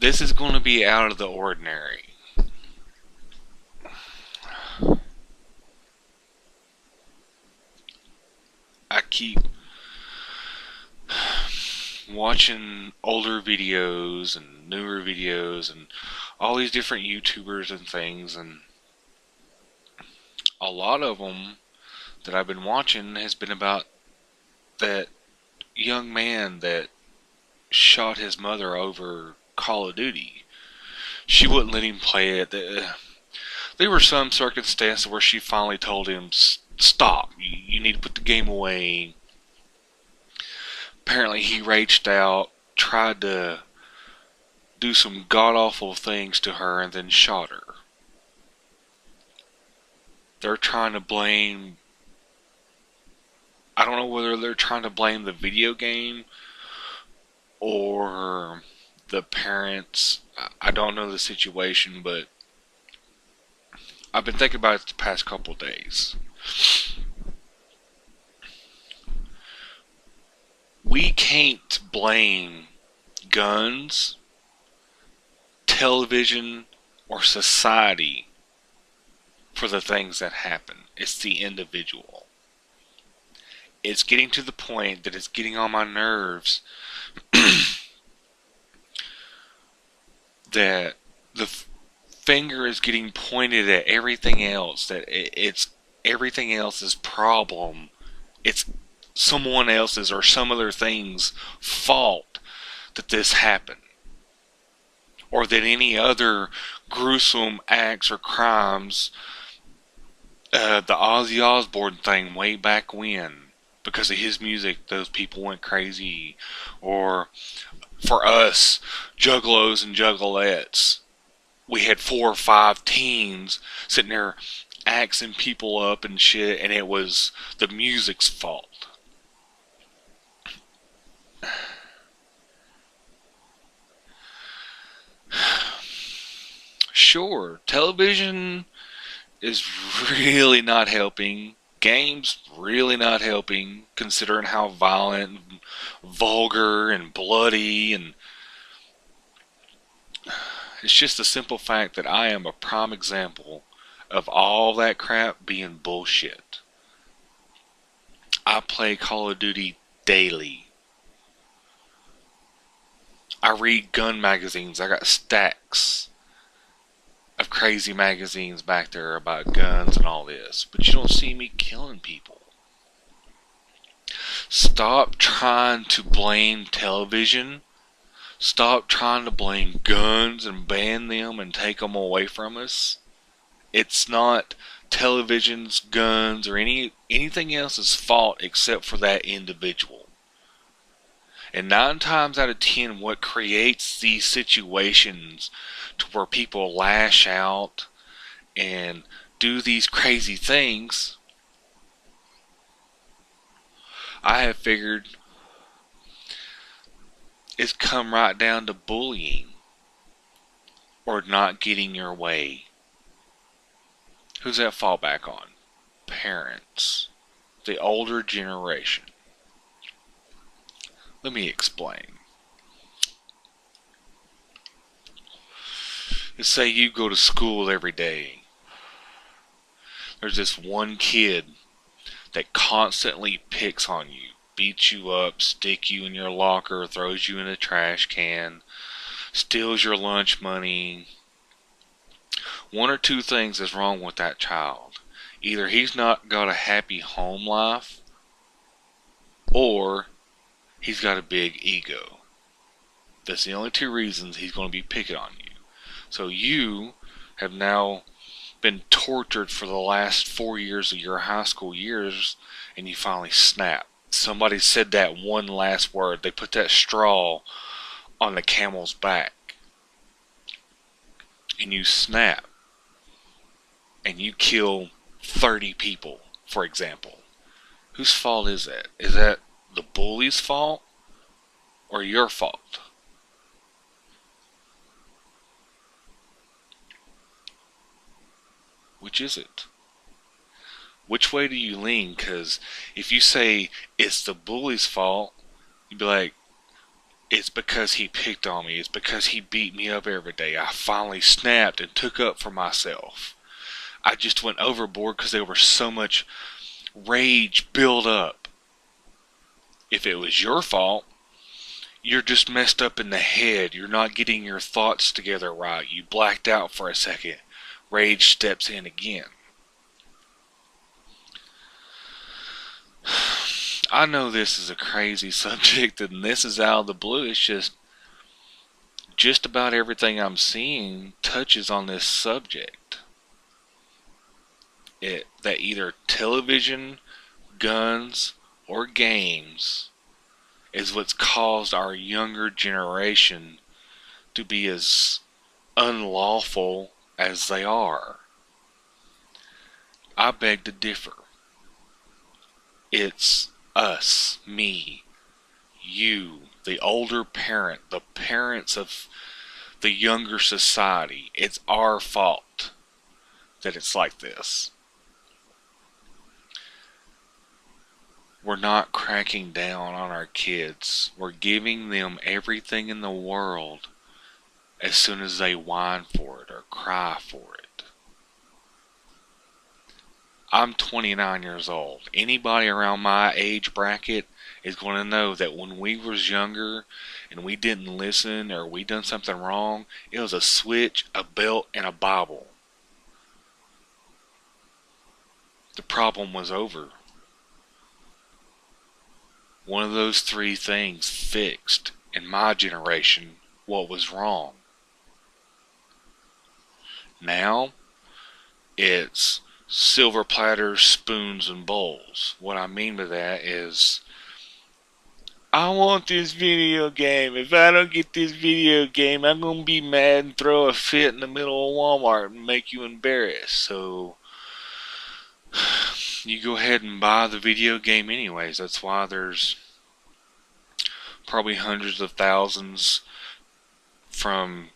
This is going to be out of the ordinary. I keep watching older videos and newer videos and all these different YouTubers and things, and a lot of them that I've been watching has been about that young man that shot his mother over Call of Duty. She wouldn't let him play it. There were some circumstances where she finally told him, "Stop! You need to put the game away." Apparently, he raged out, tried to do some god awful things to her, and then shot her. They're trying to blame. I don't know whether they're trying to blame the video game or the parents. I don't know the situation, but I've been thinking about it the past couple days. We can't blame guns, television, or society for the things that happen. It's the individual. It's getting to the point that it's getting on my nerves that the finger is getting pointed at everything else, that it's everything else's problem. It's someone else's or some other thing's fault that this happened, or that any other gruesome acts or crimes, the Ozzy Osbourne thing way back when, because of his music, those people went crazy, or for us, juggalos and juggalettes, we had 4 or 5 teens sitting there axing people up and shit, and it was the music's fault. Sure, television is really not helping. Games really not helping, considering how violent and vulgar and bloody, and it's just the simple fact that I am a prime example of all that crap being bullshit. I play Call of Duty daily. I read gun magazines. I got stacks of crazy magazines back there about guns and all this, but you don't see me killing people. Stop trying to blame television. Stop trying to blame guns and ban them and take them away from us. It's not television's, guns, or anything else's fault except for that individual. And 9 times out of 10, what creates these situations to where people lash out and do these crazy things, I have figured, it's come right down to bullying or not getting your way. Who's that fall back on? Parents. The older generation. Let me explain. Let's say you go to school every day. There's this one kid that constantly picks on you, beats you up, sticks you in your locker, throws you in a trash can, steals your lunch money. One or two things is wrong with that child. Either he's not got a happy home life, or he's got a big ego. That's the only 2 reasons he's going to be picking on you. So you have now been tortured for the last 4 years of your high school years, and you finally snap. Somebody said that one last word. They put that straw on the camel's back. And you snap. And you kill 30 people, for example. Whose fault is that? Is that the bully's fault or your fault? Which is it? Which way do you lean? Because if you say it's the bully's fault, you'd be like, It's because he picked on me. It's because he beat me up every day. I finally snapped and took up for myself. I just went overboard because there was so much rage built up. If it was your fault, you're just messed up in the head. You're not getting your thoughts together right. You blacked out for a second. Rage steps in again. I know this is a crazy subject and this is out of the blue. It's just about everything I'm seeing touches on this subject. That either television, guns, or games is what's caused our younger generation to be as unlawful as they are. I beg to differ. It's us, me, you, the older parent, the parents of the younger society. It's our fault that it's like this. We're not cracking down on our kids. We're giving them everything in the world as soon as they whine for it or cry for it. I'm 29 years old. Anybody around my age bracket is going to know that when we was younger and we didn't listen or we done something wrong, it was a switch, a belt, and a Bible. The problem was over. One of those three things fixed, in my generation, what was wrong. Now, it's silver platters, spoons, and bowls. What I mean by that is, I want this video game. If I don't get this video game, I'm going to be mad and throw a fit in the middle of Walmart and make you embarrassed. So, you go ahead and buy the video game anyways. That's why there's probably hundreds of thousands from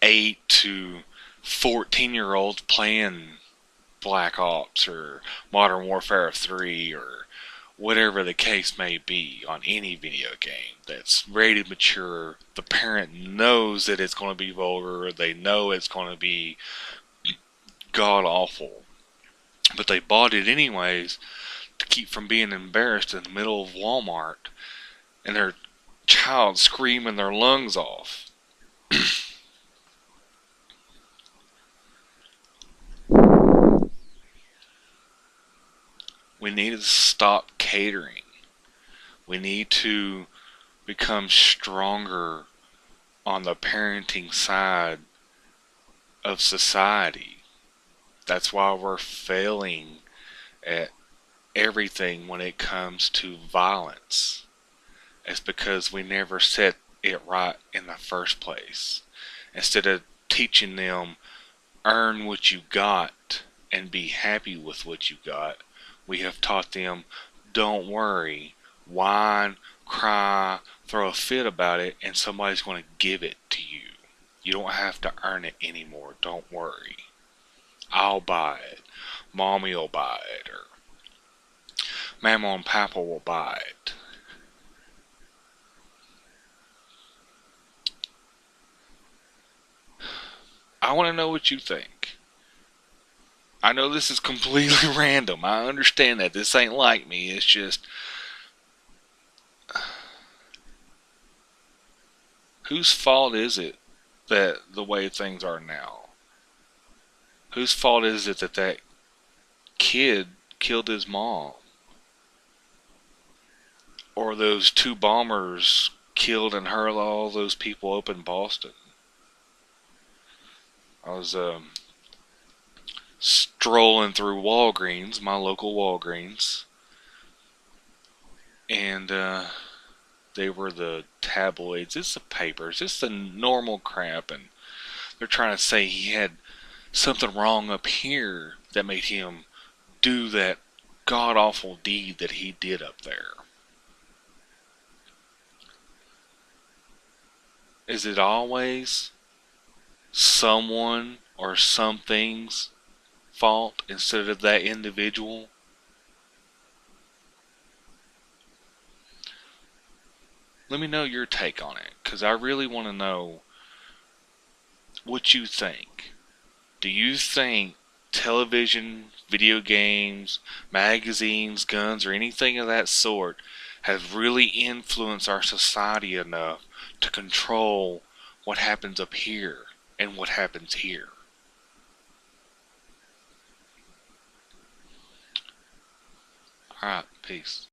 8 to 14-year-olds playing Black Ops or Modern Warfare 3 or whatever the case may be on any video game that's rated mature. The parent knows that it's going to be vulgar. They know it's going to be god awful. But they bought it anyways to keep from being embarrassed in the middle of Walmart and their child screaming their lungs off. We need to stop catering. We need to become stronger on the parenting side of society. That's why we're failing at everything when it comes to violence. It's because we never set it right in the first place. Instead of teaching them, earn what you got and be happy with what you got, we have taught them, don't worry, whine, cry, throw a fit about it, and somebody's going to give it to you. You don't have to earn it anymore. Don't worry. I'll buy it. Mommy will buy it. Or Mama and Papa will buy it. I want to know what you think. I know this is completely random. I understand that. This ain't like me. It's just, whose fault is it that the way things are now? Whose fault is it that that kid killed his mom? Or those two bombers killed and hurled all those people up in Boston? I was strolling through Walgreens, my local Walgreens, and they were the tabloids, it's the papers, it's the normal crap, and they're trying to say he had something wrong up here that made him do that god-awful deed that he did up there. Is it always someone or something's fault instead of that individual? Let me know your take on it. because I really want to know what you think. Do you think television, video games, magazines, guns, or anything of that sort has really influenced our society enough to control what happens up here and what happens here? Alright, peace.